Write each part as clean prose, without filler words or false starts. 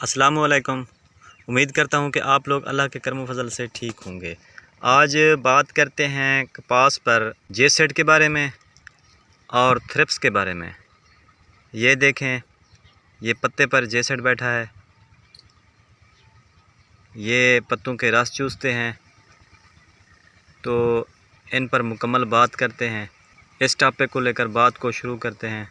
अस्सलामुअलैकुम। उम्मीद करता हूँ कि आप लोग अल्लाह के करम फजल से ठीक होंगे। आज बात करते हैं कपास पर जेसेड के बारे में और थ्रिप्स के बारे में। ये देखें, ये पत्ते पर जेसेड बैठा है, ये पत्तों के रस चूसते हैं। तो इन पर मुकम्मल बात करते हैं, इस टॉपिक को लेकर बात को शुरू करते हैं।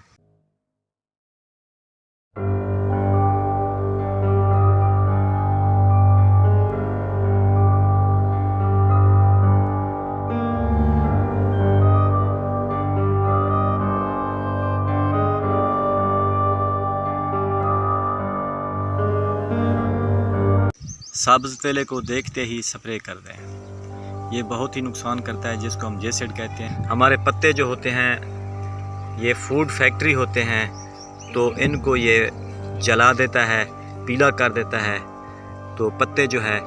सब्ज़ तेले को देखते ही स्प्रे कर दें, ये बहुत ही नुकसान करता है, जिसको हम जेसेड कहते हैं। हमारे पत्ते जो होते हैं ये फूड फैक्ट्री होते हैं, तो इनको ये जला देता है, पीला कर देता है, तो पत्ते जो है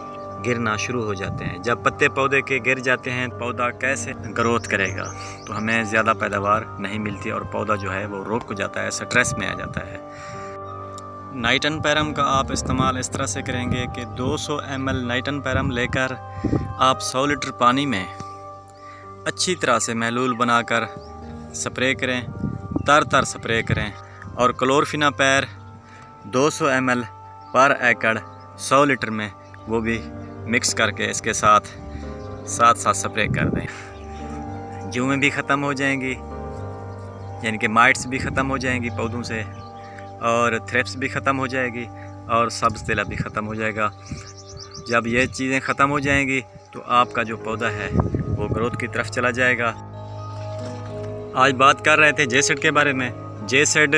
गिरना शुरू हो जाते हैं। जब पत्ते पौधे के गिर जाते हैं, पौधा कैसे ग्रोथ करेगा? तो हमें ज़्यादा पैदावार नहीं मिलती और पौधा जो है वो रुक जाता है, स्ट्रेस में आ जाता है। नाइटन पैरम का आप इस्तेमाल इस तरह से करेंगे कि 200 ml नाइटन पैरम लेकर आप 100 लीटर पानी में अच्छी तरह से महलूल बनाकर स्प्रे करें, तर स्प्रे करें। और क्लोरफिनापैर 200 ml पर एकड़ 100 लीटर में वो भी मिक्स करके इसके साथ स्प्रे कर दें। जूएं भी ख़त्म हो जाएंगी, यानी कि माइट्स भी ख़त्म हो जाएंगी पौधों से, और थ्रिप्स भी ख़त्म हो जाएगी, और सब्ज़ तेला भी ख़त्म हो जाएगा। जब ये चीज़ें ख़त्म हो जाएंगी तो आपका जो पौधा है वो ग्रोथ की तरफ चला जाएगा। आज बात कर रहे थे जेसेड के बारे में। जेसेड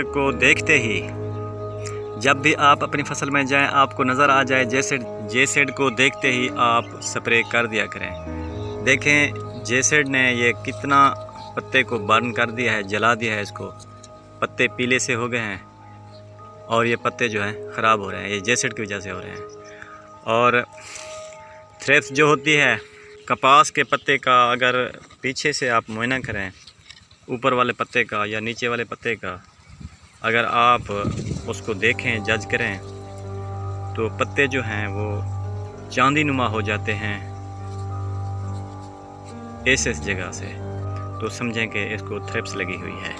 को देखते ही, जब भी आप अपनी फसल में जाएं, आपको नज़र आ जाए जेसेड को देखते ही आप स्प्रे कर दिया करें। देखें जेसेड ने ये कितना पत्ते को बर्न कर दिया है, जला दिया है इसको। पत्ते पीले से हो गए हैं और ये पत्ते जो हैं ख़राब हो रहे हैं, ये जेसेड की वजह से हो रहे हैं। और थ्रिप्स जो होती है, कपास के पत्ते का अगर पीछे से आप मुआयना करें, ऊपर वाले पत्ते का या नीचे वाले पत्ते का, अगर आप उसको देखें, जज करें, तो पत्ते जो हैं वो चांदी नुमा हो जाते हैं इस जगह से। तो समझें कि इसको थ्रिप्स लगी हुई है।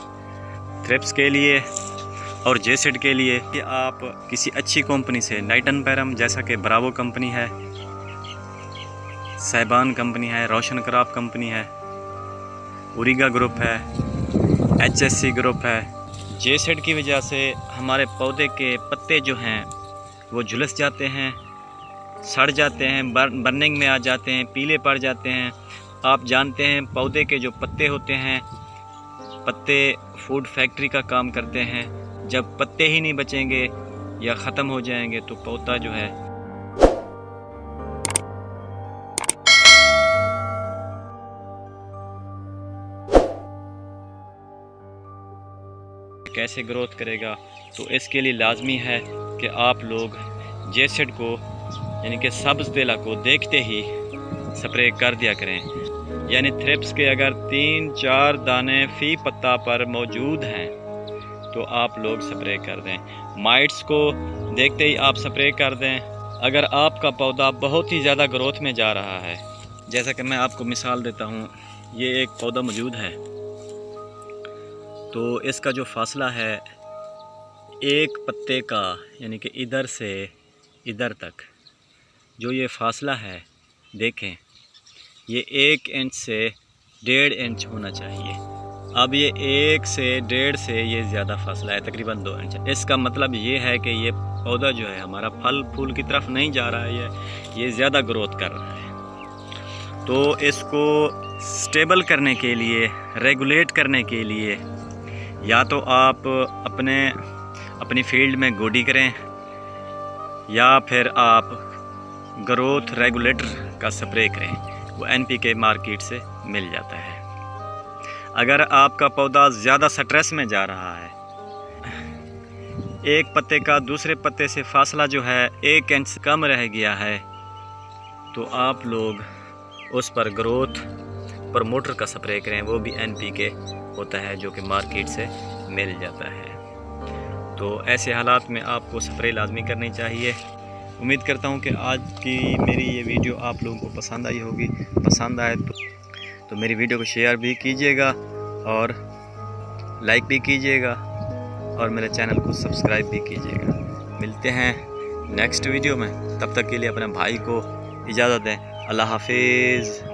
थ्रिप्स के लिए और जेसेड के लिए कि आप किसी अच्छी कंपनी से, नाइटन पैरम जैसा कि ब्रावो कंपनी है, साहिबान कंपनी है, रोशन क्राफ्ट कंपनी है, उरिगा ग्रुप है, HSC ग्रुप है। जेसेड की वजह से हमारे पौधे के पत्ते जो हैं वो झुलस जाते हैं, सड़ जाते हैं, बर्निंग में आ जाते हैं, पीले पड़ जाते हैं। आप जानते हैं पौधे के जो पत्ते होते हैं, पत्ते फूड फैक्ट्री का काम करते हैं। जब पत्ते ही नहीं बचेंगे या ख़त्म हो जाएंगे तो पौधा जो है कैसे ग्रोथ करेगा? तो इसके लिए लाजमी है कि आप लोग जेसेड को, यानी कि सब्ज़ तेला को देखते ही स्प्रे कर दिया करें। यानी थ्रिप्स के अगर 3-4 दाने फी पत्ता पर मौजूद हैं तो आप लोग स्प्रे कर दें। माइट्स को देखते ही आप स्प्रे कर दें। अगर आपका पौधा बहुत ही ज़्यादा ग्रोथ में जा रहा है, जैसा कि मैं आपको मिसाल देता हूँ, ये एक पौधा मौजूद है, तो इसका जो फासला है एक पत्ते का, यानी कि इधर से इधर तक जो ये फासला है, देखें ये 1 इंच से 1.5 इंच होना चाहिए। अब ये 1 से 1.5 से ये ज़्यादा फासला है, तकरीबन 2 इंच। इसका मतलब ये है कि ये पौधा जो है हमारा फल फूल की तरफ नहीं जा रहा है, ये ज़्यादा ग्रोथ कर रहा है। तो इसको स्टेबल करने के लिए, रेगुलेट करने के लिए, या तो आप अपनी फील्ड में गोडी करें, या फिर आप ग्रोथ रेगुलेटर का स्प्रे करें। वो NPK मार्केट से मिल जाता है। अगर आपका पौधा ज़्यादा स्ट्रेस में जा रहा है, एक पत्ते का दूसरे पत्ते से फासला जो है 1 इंच कम रह गया है, तो आप लोग उस पर ग्रोथ प्रमोटर का स्प्रे करें। वो भी NPK होता है जो कि मार्केट से मिल जाता है। तो ऐसे हालात में आपको स्प्रे लाजमी करनी चाहिए। उम्मीद करता हूँ कि आज की मेरी ये वीडियो आप लोगों को पसंद आई होगी। पसंद आए तो मेरी वीडियो को शेयर भी कीजिएगा और लाइक भी कीजिएगा और मेरे चैनल को सब्सक्राइब भी कीजिएगा। मिलते हैं नेक्स्ट वीडियो में, तब तक के लिए अपने भाई को इजाज़त दें। अल्लाह हाफिज़।